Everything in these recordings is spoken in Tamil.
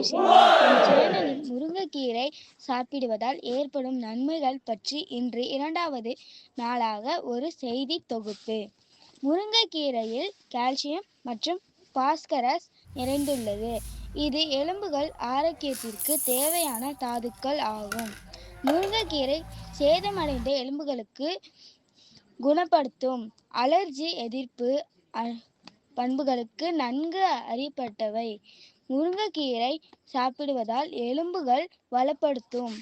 விஷயங்கள். நம் சேனலில் முருங்கைக்கீரை சாப்பிடுவதால் ஏற்படும் நன்மைகள் பற்றி இன்று இரண்டாவது நாளாக ஒரு செய்தி தொகுப்பு. முருங்கைக்கீரையில் கால்சியம் மற்றும் பாஸ்பரஸ் நிறைந்துள்ளது. இது எலும்புகள் ஆரோக்கியத்திற்கு தேவையான தாதுக்கள் ஆகும். முருங்கைக்கீரை சேதமடைந்த எலும்புகளுக்கு குணப்படுத்தும். அலர்ஜி எதிர்ப்பு பண்புகளுக்கு நன்கு அறியப்பட்டவை. முருங்கைக்கீரை சாப்பிடுவதால் எலும்புகள் வலுப்படுத்தும்.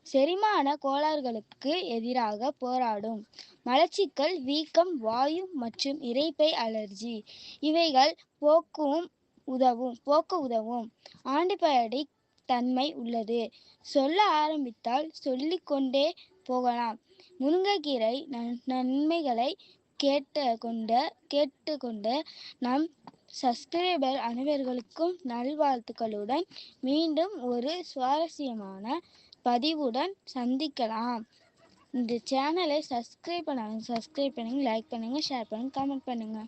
செரிமான கோளாறுகளுக்கு எதிராக போராடும். மலச்சிக்கல், வீக்கம், வாயு மற்றும் இரைப்பை அலர்ஜி இவைகள் போக்க உதவும். ஆன்டிபயோட்டிக் தன்மை உள்ளது. சொல்ல ஆரம்பித்தால் சொல்லிக்கொண்டே போகலாம். முருங்கைக்கீரை நன்மைகளை கேட்டுக்கொண்ட நம் சப்ஸ்கிரைபர் அனைவருக்கும் நல்வாழ்த்துக்களுடன் மீண்டும் ஒரு சுவாரஸ்யமான பதிவுடன் சந்திக்கலாம். இந்த சேனலை சப்ஸ்கிரைப் பண்ணுங்க, லைக் பண்ணுங்க, ஷேர் பண்ணுங்க, கமெண்ட் பண்ணுங்க.